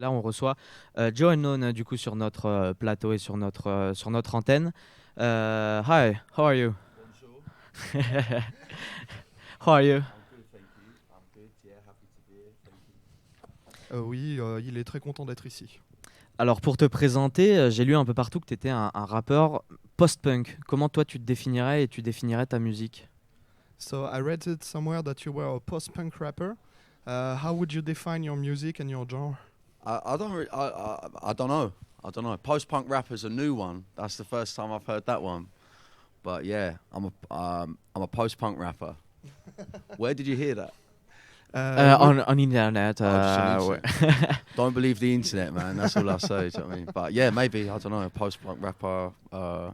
Là, on reçoit Joe Non du coup sur notre plateau et sur notre antenne. Hi, how are you? Bonjour. How are you? I'm good, thank you. I'm good. Yeah, happy to be here. Thank you. Oui, il est très content d'être ici. Alors pour te présenter, j'ai lu un peu partout que tu étais un rappeur post-punk. Comment toi tu te définirais et tu définirais ta musique? So I read it somewhere that you were a post-punk rapper. How would you define your music and your genre? I don't really, I don't know. I don't know. Post-punk rapper's a new one. That's the first time I've heard that one. But yeah, I'm a post-punk rapper. Where did you hear that? On internet. Just on Ouais. Don't believe the internet, man. That's all I say. Do you know what I mean? But yeah, maybe, I don't know, a post-punk rapper. I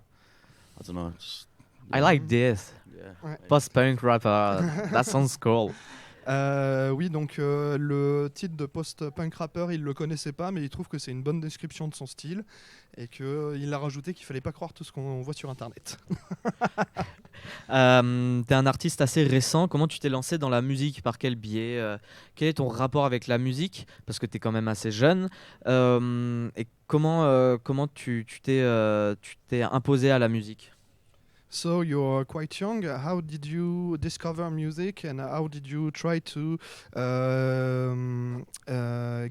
don't know. Just, I like this. yeah. Ouais. Post-punk rapper. That sounds cool. Oui, donc le titre de post-punk rapper, il le connaissait pas, mais il trouve que c'est une bonne description de son style et qu'il a rajouté qu'il fallait pas croire tout ce qu'on voit sur Internet. T'es un artiste assez récent. Comment tu t'es lancé dans la musique? Par quel biais? Quel est ton rapport avec la musique? Parce que t'es quand même assez jeune. Et comment tu t'es imposé à la musique? So you're quite young. How did you discover music and how did you try to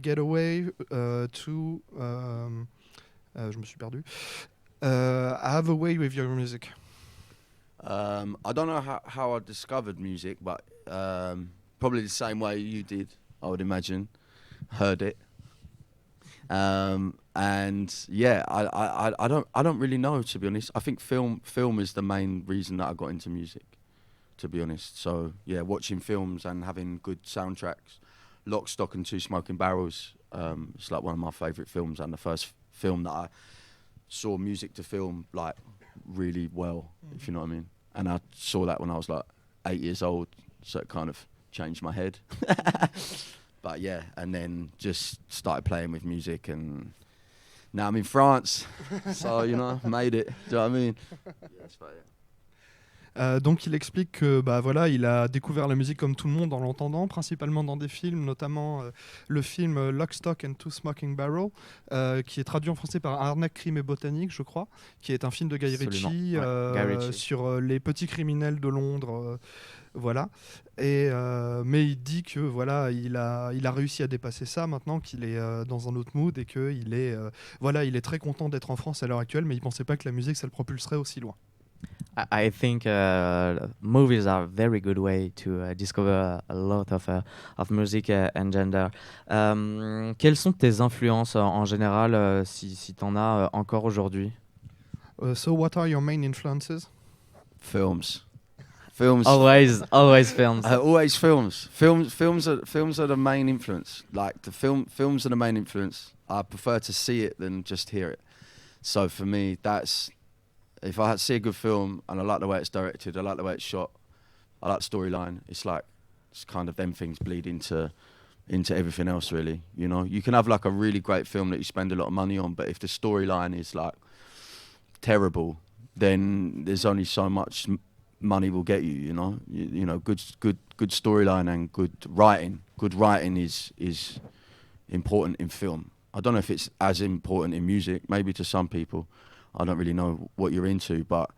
get away to je me suis perdu. Have a way with your music. I don't know how I discovered music, but probably the same way you did, I would imagine. Heard it. And yeah, I don't really know, to be honest. I think film is the main reason that I got into music, to be honest. So yeah, watching films and having good soundtracks. Lock, Stock and Two Smoking Barrels. It's like one of my favourite films and the first film that I saw music to film like really well, if you know what I mean. And I saw that when I was like 8 years old, so it kind of changed my head. But yeah, and then just started playing with music, and now I'm in France, so you know, made it. Do you know what I mean? Yeah, that's about it. Donc il explique que bah voilà, il a découvert la musique comme tout le monde en l'entendant, principalement dans des films, notamment le film Lock, Stock and Two Smoking Barrels, qui est traduit en français par Arnaque, crime et botanique, je crois, qui est un film de Guy Absolument, Ritchie, ouais, Guy Ritchie. sur les petits criminels de Londres, voilà. Et mais il dit que voilà, il a réussi à dépasser ça maintenant qu'il est dans un autre mood et que il est voilà, il est très content d'être en France à l'heure actuelle, mais il pensait pas que la musique ça le propulserait aussi loin. I think movies are a very good way to discover a lot of music and gender. Quelles sont tes influences en général, si tu en as encore aujourd'hui? So what are your main influences? Films. Always films. Always films. Films are the main influence. Like films are the main influence. I prefer to see it than just hear it. So for me, that's, if I see a good film and I like the way it's directed, I like the way it's shot, I like the storyline, it's like, it's kind of them things bleed into everything else, really. You know, you can have like a really great film that you spend a lot of money on, but if the storyline is like terrible, then there's only so much money will get you. You know, you know, good storyline and good writing. Good writing is important in film. I don't know if it's as important in music, maybe to some people. I don't really know what you're into, but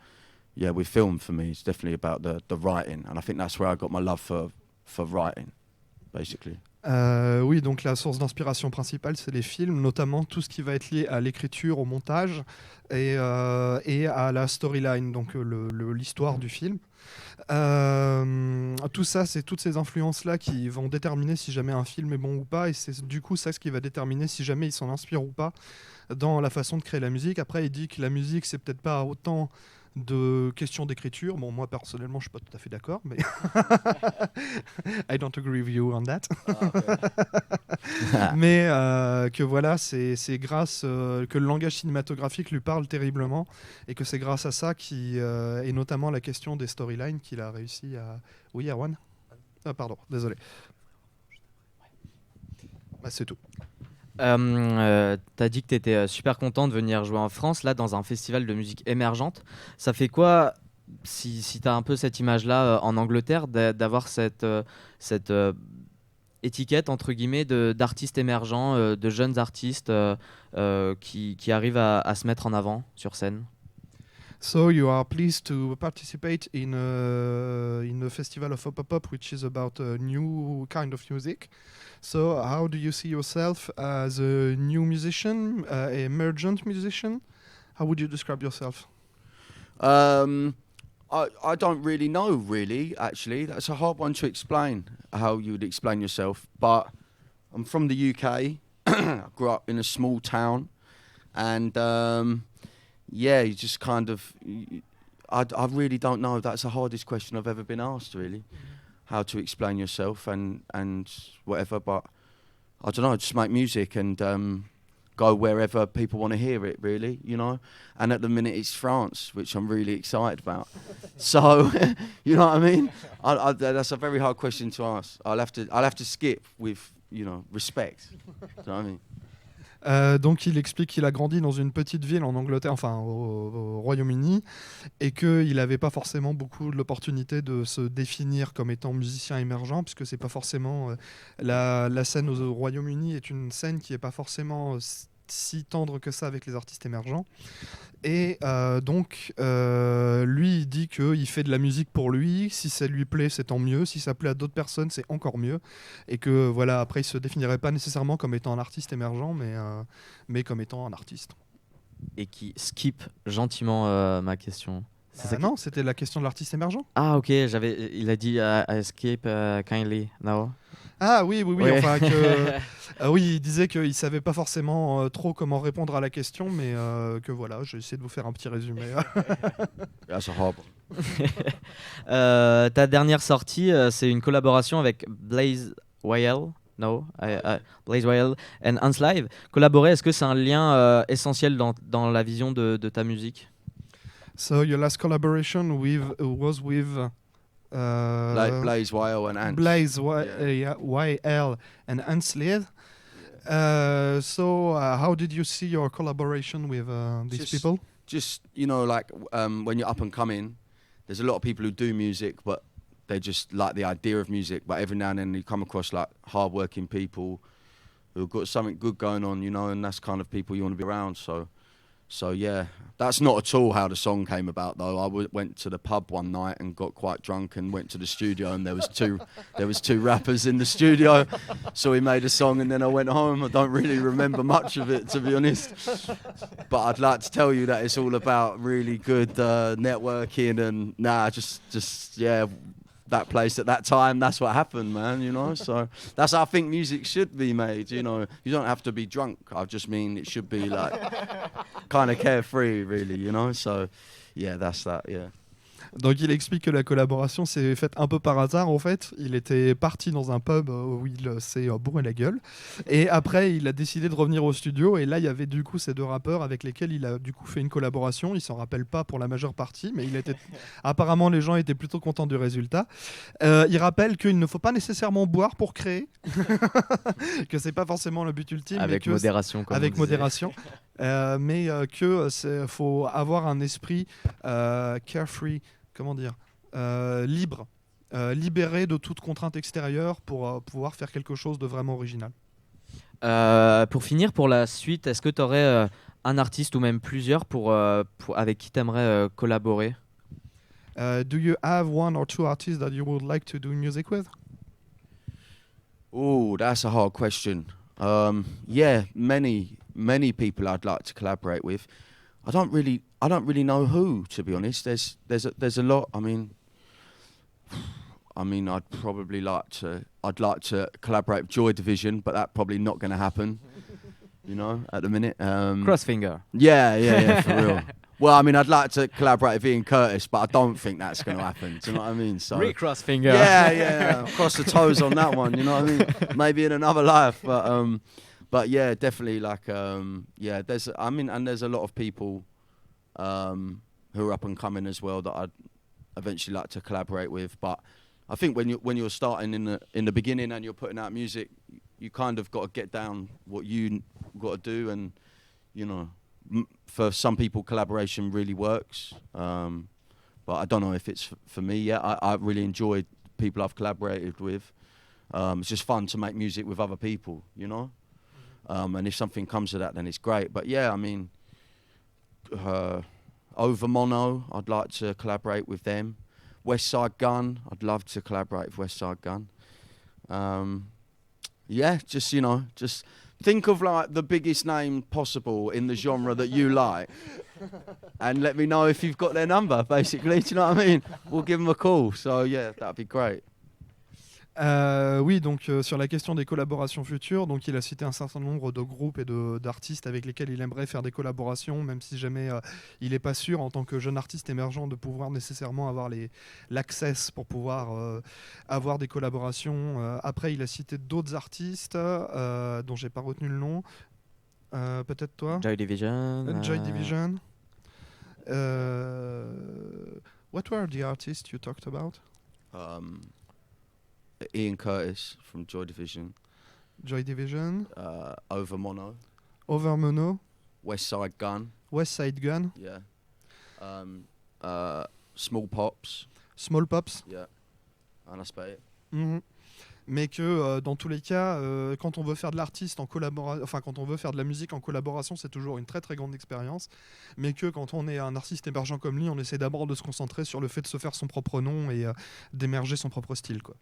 yeah, with film for me, it's definitely about the writing, and I think that's where I got my love for writing, basically. Oui, donc la source d'inspiration principale, c'est les films, notamment tout ce qui va être lié à l'écriture, au montage et à la storyline, donc l'histoire du film. Tout ça, c'est toutes ces influences-là qui vont déterminer si jamais un film est bon ou pas, et c'est du coup ça ce qui va déterminer si jamais il s'en inspire ou pas dans la façon de créer la musique. Après, il dit que la musique, c'est peut-être pas autant de questions d'écriture. Bon, moi personnellement, je suis pas tout à fait d'accord, mais I don't agree with you on that. Mais que voilà, c'est grâce que le langage cinématographique lui parle terriblement et que c'est grâce à ça et notamment la question des storylines qu'il a réussi à. Oui, Erwan. Ah, pardon, désolé. Bah, c'est tout. T'as dit que t'étais super content de venir jouer en France, là, dans un festival de musique émergente. Ça fait quoi, si t'as un peu cette image-là en Angleterre, d'avoir cette étiquette entre guillemets d'artistes émergents, de jeunes artistes qui arrivent à se mettre en avant sur scène. So you are pleased to participate in a festival of pop-up, which is about a new kind of music. So how do you see yourself as a new musician, emergent musician? How would you describe yourself? I don't really know, really, actually. That's a hard one to explain, how you would explain yourself. But I'm from the UK. I grew up in a small town. And, yeah, you just kind of... I really don't know. That's the hardest question I've ever been asked, really. How to explain yourself and whatever. But I don't know, just make music and... go wherever people want to hear it, really, you know. And at the minute, it's France, which I'm really excited about. So, you know what I mean? That's a very hard question to ask. I'll have to skip with, you know, respect. You know what I mean? Donc il explique qu'il a grandi dans une petite ville en Angleterre, enfin au Royaume-Uni, et qu'il n'avait pas forcément beaucoup de l'opportunité de se définir comme étant musicien émergent, puisque c'est pas forcément la scène au Royaume-Uni est une scène qui n'est pas forcément si tendre que ça avec les artistes émergents. Et donc lui il dit qu'il fait de la musique pour lui, si ça lui plaît c'est tant mieux, si ça plaît à d'autres personnes c'est encore mieux, et que voilà, après il se définirait pas nécessairement comme étant un artiste émergent, mais comme étant un artiste. Et qui skip gentiment ma question. Non, c'était la question de l'artiste émergent. Ah ok, il a dit I skip kindly, no. Ah oui, Ouais. enfin oui, il disait qu'il savait pas forcément trop comment répondre à la question, mais que voilà, j'ai essayé de vous faire un petit résumé. That's a hard one. Ta dernière sortie, c'est une collaboration avec Blaze Whale. No, Blaze Whale and Hans Live. Collaborer, est-ce que c'est un lien essentiel dans la vision de ta musique? So your last collaboration was with like Blaze Whale and Ants. Blaze YL and Ants Live. So how did you see your collaboration with these people? Just, you know, like when you're up and coming, there's a lot of people who do music, but they just like the idea of music. But every now and then you come across like hard-working people who've got something good going on, you know, and that's kind of people you want to be around. So yeah, that's not at all how the song came about, though. I went to the pub one night and got quite drunk and went to the studio, and there was two rappers in the studio. So we made a song, and then I went home. I don't really remember much of it, to be honest. But I'd like to tell you that it's all about really good networking and just yeah. That place at that time, that's what happened, man, you know. So that's how I think music should be made, you know. You don't have to be drunk. I just mean it should be like kind of carefree, really, you know. So yeah, that's that, yeah. Donc il explique que la collaboration s'est faite un peu par hasard en fait. Il était parti dans un pub où il s'est bourré la gueule, et après il a décidé de revenir au studio, et là il y avait du coup ces deux rappeurs avec lesquels il a du coup fait une collaboration. Il s'en rappelle pas pour la majeure partie, mais apparemment les gens étaient plutôt contents du résultat. Il rappelle qu'il ne faut pas nécessairement boire pour créer, que c'est pas forcément le but ultime, avec modération, comme avec on disait. modération. Mais que faut avoir un esprit carefree, comment dire, libre, libéré de toute contrainte extérieure pour pouvoir faire quelque chose de vraiment original. Pour finir, pour la suite, est-ce que tu aurais un artiste ou même plusieurs avec qui tu aimerais collaborer? Do you have one or two artists that you would like to do music with? Oh, that's a hard question. Yeah, many people I'd like to collaborate with. I don't really know who, to be honest. There's a lot. I mean, I'd like to collaborate with Joy Division, but that's probably not going to happen. You know, at the minute. Crossfinger. Yeah, for real. Well, I mean, I'd like to collaborate with Ian Curtis, but I don't think that's going to happen. Do you know what I mean? So Crossfinger. Yeah. Cross the toes on that one. You know what I mean? Maybe in another life, but yeah, definitely like yeah. There's a lot of people who are up and coming as well that I'd eventually like to collaborate with. But I think when you're starting in the beginning and you're putting out music, you kind of got to get down what you got to do, and you know, for some people collaboration really works. But I don't know if it's for me yet. I really enjoyed people I've collaborated with. It's just fun to make music with other people, you know. And if something comes of that, then it's great. But yeah, I mean, Over Mono, I'd like to collaborate with them. West Side Gun, I'd love to collaborate with West Side Gun. Yeah, just, you know, just think of like the biggest name possible in the genre that you like, and let me know if you've got their number, basically. Do you know what I mean? We'll give them a call. So yeah, that'd be great. Oui, donc sur la question des collaborations futures, donc il a cité un certain nombre de groupes et d'artistes avec lesquels il aimerait faire des collaborations, même si jamais il n'est pas sûr en tant que jeune artiste émergent de pouvoir nécessairement avoir l'access pour pouvoir avoir des collaborations. Après, il a cité d'autres artistes dont j'ai pas retenu le nom. Peut-être toi? Joy Division. Joy Division. What were the artists you talked about? Ian Curtis from Joy Division. Joy Division. Over Mono. Over Mono. West Side Gun. West Side Gun. Yeah. Small Pops. Small Pops. Yeah. Anastasia. Mais que dans tous les cas, quand on veut faire de l'artiste en collaboration, enfin quand on veut faire de la musique en collaboration, c'est toujours une très très grande expérience. Mais que quand on est un artiste émergent comme lui, on essaie d'abord de se concentrer sur le fait de se faire son propre nom et d'émerger son propre style, quoi.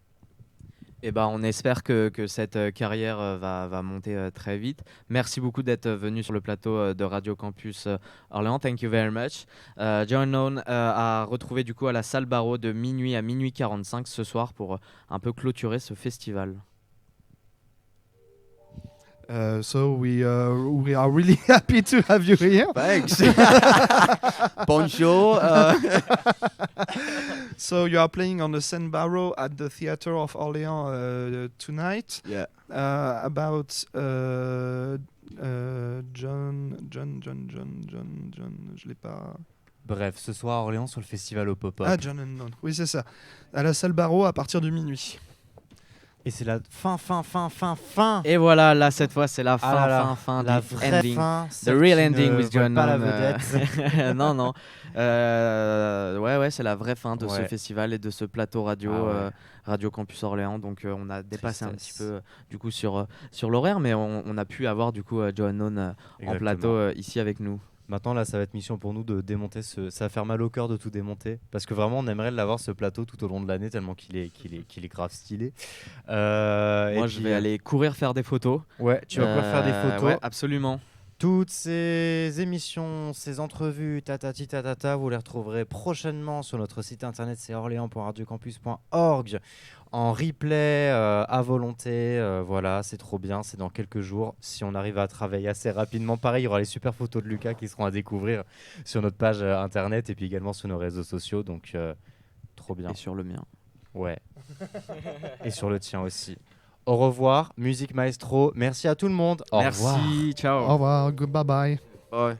Et ben, on espère que cette carrière va monter très vite. Merci beaucoup d'être venu sur le plateau de Radio Campus Orléans. Thank you very much. John Known a retrouvé du coup à la salle Barreau de minuit à minuit 45 ce soir pour un peu clôturer ce festival. So we are really happy to have you here. Thanks. Bonjour. So you are playing on the Seine Barreau at the Theatre of Orléans tonight. Yeah. About John, je l'ai pas. Bref, ce soir à Orléans sur le festival au pop-up. Ah, John and None. Oui, c'est ça. À la salle Barreau à partir de minuit. Et c'est la fin. Et voilà, là cette fois c'est la fin, Ah là là, fin, la the vraie ending. fin. The real ending with John. John Pas la Known, vedette. non. Ouais, c'est la vraie fin de ce Ouais. festival et de ce plateau radio, Ah ouais. Radio Campus Orléans. Donc on a dépassé un petit Tristesse. peu du coup sur l'horaire, mais on a pu avoir du coup John Known en Exactement. plateau ici avec nous. Maintenant, là, ça va être mission pour nous de démonter ça va faire mal au cœur de tout démonter. Parce que vraiment, on aimerait l'avoir ce plateau tout au long de l'année, tellement qu'il est grave stylé. Moi je vais aller courir faire des photos. Ouais, tu vas pouvoir faire des photos. Ouais, absolument. Toutes ces émissions, ces entrevues, vous les retrouverez prochainement sur notre site internet, c'est orléans.radiocampus.org, en replay à volonté. Voilà, c'est trop bien, c'est dans quelques jours. Si on arrive à travailler assez rapidement, pareil, il y aura les super photos de Lucas qui seront à découvrir sur notre page internet et puis également sur nos réseaux sociaux. Donc, trop bien. Et sur le mien. Ouais. Et sur le tien aussi. Au revoir, musique maestro. Merci à tout le monde. Au revoir. Merci, ciao. Au revoir, bye bye. Bye.